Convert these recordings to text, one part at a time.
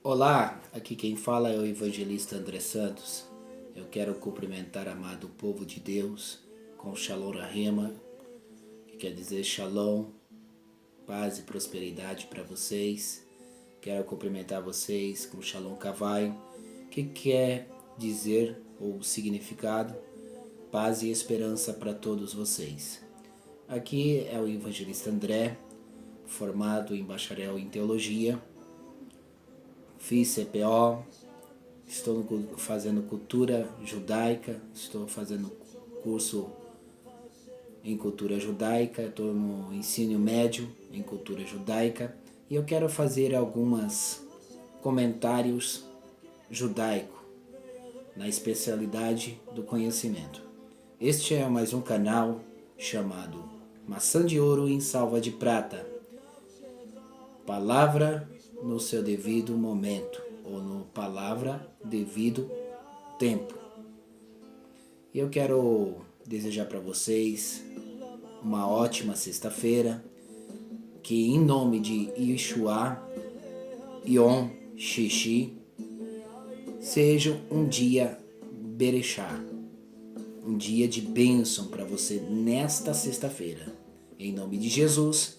Olá, aqui quem fala é o evangelista André Santos. Eu quero cumprimentar amado povo de Deus com Shalom Rahema, que quer dizer Shalom, paz e prosperidade para vocês. Quero cumprimentar vocês com Shalom Kavai, que quer dizer ou significado paz e esperança para todos vocês. Aqui é o evangelista André, formado em bacharel em teologia. Fiz CPO, estou fazendo cultura judaica, estou fazendo curso em cultura judaica, estou no ensino médio em cultura judaica e eu quero fazer alguns comentários judaico na especialidade do conhecimento. Este é mais um canal chamado Maçã de Ouro em Salva de Prata. Palavra no seu devido momento, ou no palavra devido tempo. E eu quero desejar para vocês uma ótima sexta-feira, que em nome de Yeshua, Yom Shishi, seja um dia Berechá, um dia de bênção para você nesta sexta-feira. Em nome de Jesus,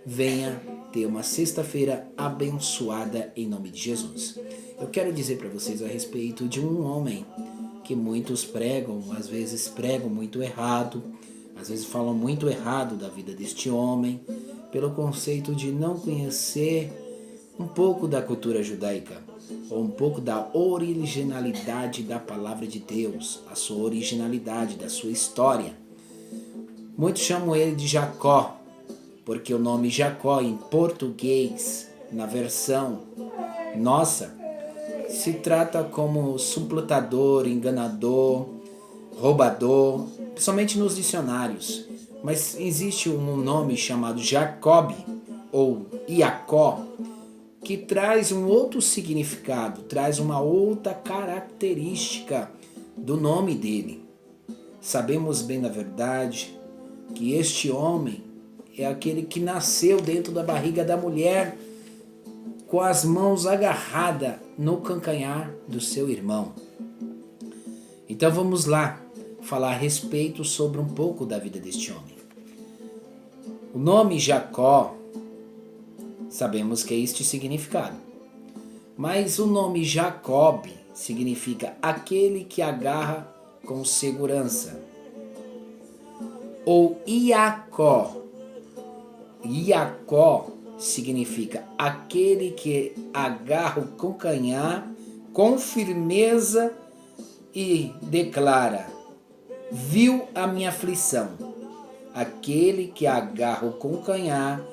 venha ter uma sexta-feira abençoada em nome de Jesus. Eu quero dizer para vocês a respeito de um homem que muitos pregam, às vezes pregam muito errado, às vezes falam muito errado da vida deste homem, pelo conceito de não conhecer um pouco da cultura judaica, ou um pouco da originalidade da palavra de Deus, a sua originalidade, da sua história. Muitos chamam ele de Jacó, porque o nome Jacó em português, na versão nossa, se trata como suplantador, enganador, roubador, principalmente nos dicionários. Mas existe um nome chamado Jacob ou Iacó, que traz um outro significado, traz uma outra característica do nome dele. Sabemos bem, na verdade, que este homem é aquele que nasceu dentro da barriga da mulher com as mãos agarradas no calcanhar do seu irmão. Então vamos lá falar a respeito sobre um pouco da vida deste homem. O nome Jacó, sabemos que é este significado. Mas o nome Jacob significa aquele que agarra com segurança. Ou Iacó. Iacó significa aquele que agarra o calcanhar com firmeza e declara: viu a minha aflição. Aquele que agarra o calcanhar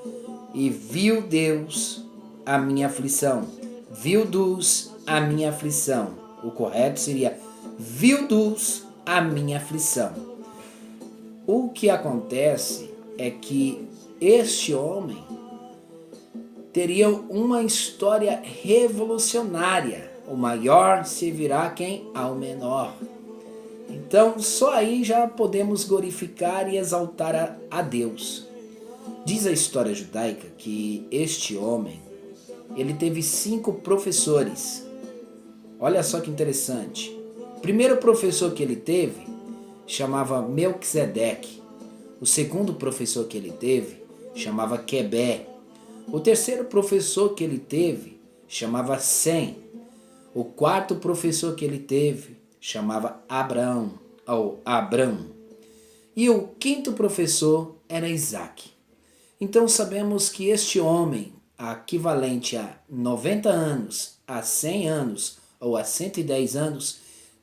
e viu Deus a minha aflição. Viu Deus a minha aflição. O correto seria: viu Deus a minha aflição. O que acontece é que este homem teria uma história revolucionária. O maior servirá quem? Ao menor. Então, só aí já podemos glorificar e exaltar a Deus. Diz a história judaica que este homem, ele teve 5 professores. Olha só que interessante. O primeiro professor que ele teve chamava Melquisedeque. O segundo professor que ele teve chamava Quebé. O terceiro professor que ele teve chamava Sem. O quarto professor que ele teve chamava Abraão, ou Abrão. E o quinto professor era Isaac. Então sabemos que este homem, equivalente a 90 anos, a 100 anos ou a 110 anos,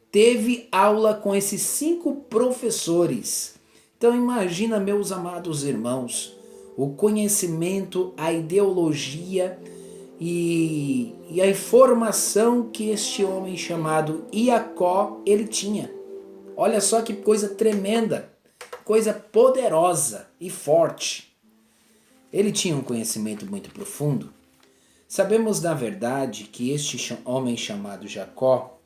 teve aula com esses 5 professores. Então imagina, meus amados irmãos, o conhecimento, a ideologia e a informação que este homem chamado Iacó, ele tinha. Olha só que coisa tremenda, coisa poderosa e forte. Ele tinha um conhecimento muito profundo. Sabemos, na verdade, que este homem chamado Jacó,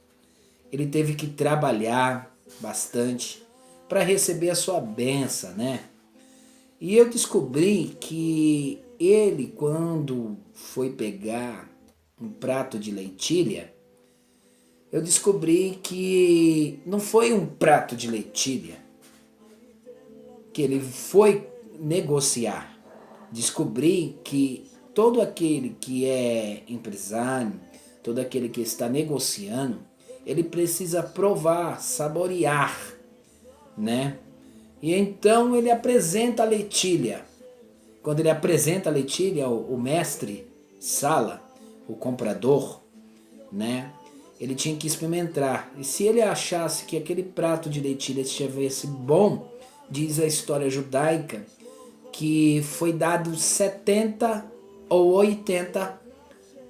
ele teve que trabalhar bastante para receber a sua bênção, né? E eu descobri que ele, quando foi pegar um prato de lentilha, eu descobri que não foi um prato de lentilha que ele foi negociar. Descobri que todo aquele que é empresário, todo aquele que está negociando, ele precisa provar, saborear, né? E então ele apresenta a lentilha. Quando ele apresenta a lentilha, o mestre sala, o comprador, né? Ele tinha que experimentar. E se ele achasse que aquele prato de lentilha estivesse bom, diz a história judaica, que foi dado 70 ou 80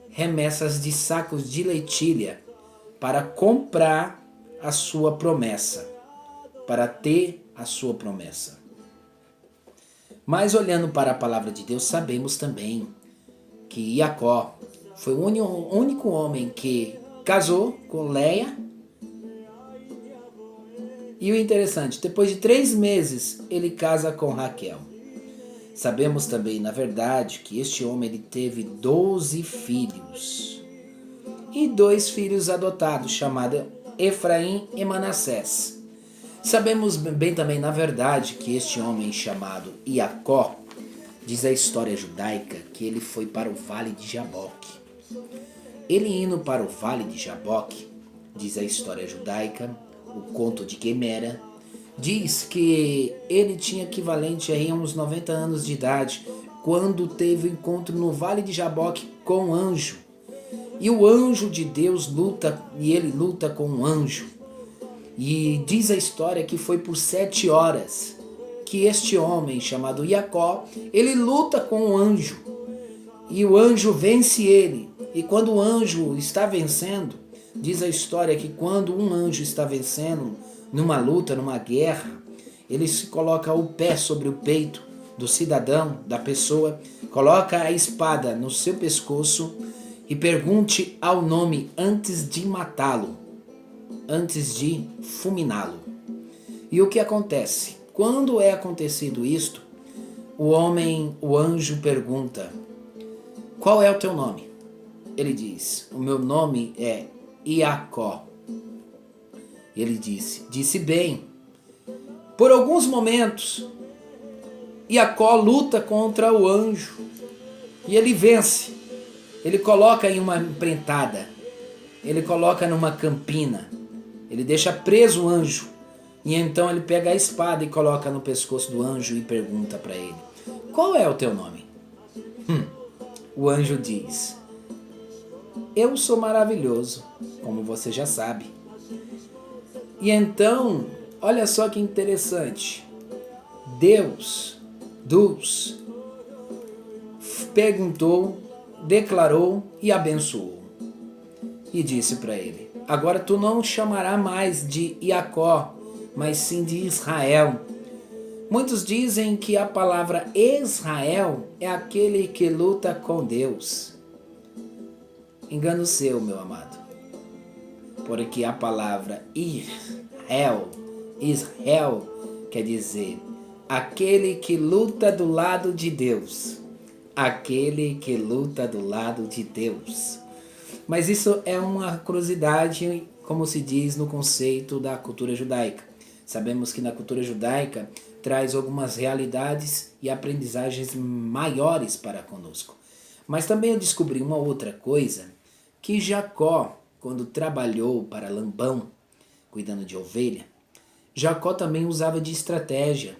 remessas de sacos de lentilha para comprar a sua promessa, para ter a sua promessa. Mas olhando para a palavra de Deus, sabemos também que Jacó foi o único homem que casou com Leia. E o interessante, depois de 3 meses, ele casa com Raquel. Sabemos também, na verdade, que este homem ele teve 12 filhos. E 2 filhos adotados, chamados Efraim e Manassés. Sabemos bem também, na verdade, que este homem chamado Jacó, diz a história judaica, que ele foi para o vale de Jaboque. Ele indo para o vale de Jaboque, diz a história judaica, o conto de Quemera, diz que ele tinha equivalente a uns 90 anos de idade, quando teve o encontro no vale de Jaboque com um anjo. E o anjo de Deus luta, e ele luta com um anjo. E diz a história que foi por 7 horas que este homem chamado Jacó, ele luta com o anjo. E o anjo vence ele. E quando o anjo está vencendo, diz a história que quando um anjo está vencendo numa luta, numa guerra, ele se coloca o pé sobre o peito do cidadão, da pessoa, coloca a espada no seu pescoço e pergunte ao nome antes de matá-lo, antes de fulminá-lo. E o que acontece? Quando é acontecido isto, o anjo pergunta: qual é o teu nome? Ele diz: o meu nome é Jacó. Ele disse bem. Por alguns momentos, Jacó luta contra o anjo e ele vence. Ele coloca em uma empreitada, ele coloca numa campina, ele deixa preso o anjo. E então ele pega a espada e coloca no pescoço do anjo e pergunta para ele: qual é o teu nome? O anjo diz: eu sou maravilhoso, como você já sabe. E então, olha só que interessante. Deus perguntou, declarou e abençoou. E disse para ele: agora tu não chamarás mais de Jacó, mas sim de Israel. Muitos dizem que a palavra Israel é aquele que luta com Deus. Engano seu, meu amado. Porque a palavra Israel quer dizer aquele que luta do lado de Deus. Aquele que luta do lado de Deus. Mas isso é uma curiosidade, como se diz no conceito da cultura judaica. Sabemos que na cultura judaica traz algumas realidades e aprendizagens maiores para conosco. Mas também eu descobri uma outra coisa, que Jacó, quando trabalhou para Labão, cuidando de ovelha, Jacó também usava de estratégia,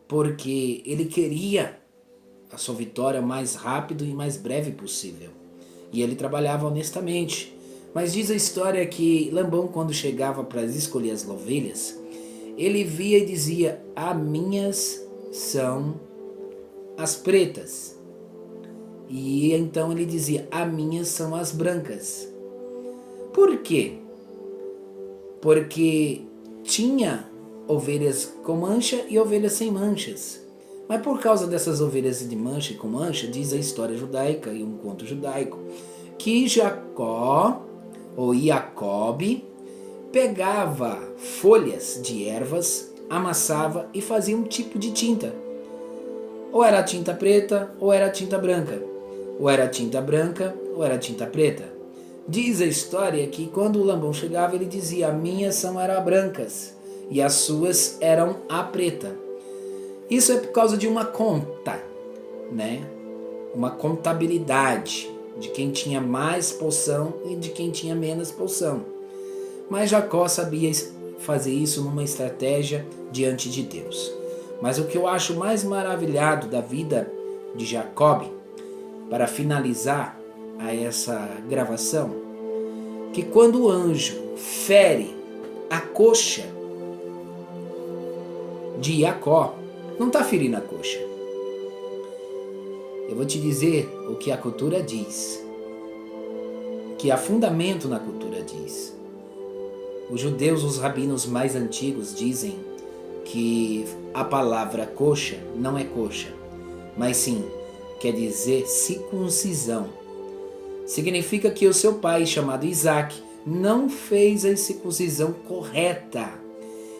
porque ele queria a sua vitória mais rápido e mais breve possível. E ele trabalhava honestamente. Mas diz a história que Labão, quando chegava para escolher as ovelhas, ele via e dizia: as minhas são as pretas. E então ele dizia: as minhas são as brancas. Por quê? Porque tinha ovelhas com mancha e ovelhas sem manchas. Mas por causa dessas ovelhas de mancha e com mancha, diz a história judaica e um conto judaico, que Jacó, ou Jacob, pegava folhas de ervas, amassava e fazia um tipo de tinta. Ou era tinta preta ou era tinta branca. Ou era tinta branca ou era tinta preta. Diz a história que quando o Lambão chegava, ele dizia: minhas eram brancas e as suas eram a preta. Isso é por causa de uma conta, né? Uma contabilidade de quem tinha mais poção e de quem tinha menos poção. Mas Jacó sabia fazer isso numa estratégia diante de Deus. Mas o que eu acho mais maravilhado da vida de Jacob, para finalizar a essa gravação, que quando o anjo fere a coxa de Jacó, não está ferindo a coxa. Eu vou te dizer o que a cultura diz, que há fundamento na cultura diz. Os judeus, os rabinos mais antigos dizem que a palavra coxa não é coxa, mas sim quer dizer circuncisão. Significa que o seu pai, chamado Isaac, não fez a circuncisão correta.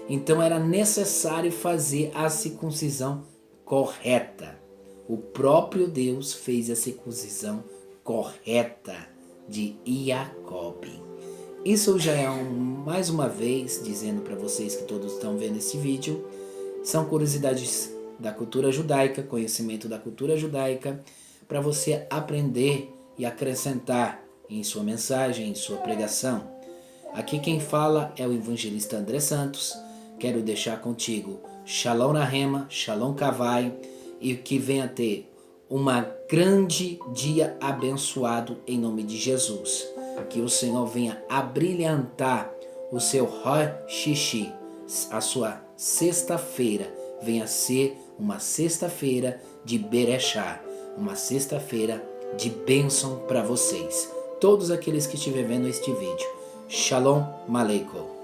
Então era necessário fazer a circuncisão correta. O próprio Deus fez a circuncisão correta de Jacob. Isso já é mais uma vez dizendo para vocês que todos estão vendo esse vídeo, são curiosidades da cultura judaica, conhecimento da cultura judaica, para você aprender e acrescentar em sua mensagem, em sua pregação. Aqui quem fala é o evangelista André Santos. Quero deixar contigo Shalom na Rema, Shalom Kavai, e que venha ter uma grande dia abençoado em nome de Jesus. Que o Senhor venha abrilhantar o seu Rosh Shishi, a sua sexta-feira venha ser uma sexta-feira de Berechá, uma sexta-feira de bênção para vocês. Todos aqueles que estiverem vendo este vídeo. Shalom Aleikum.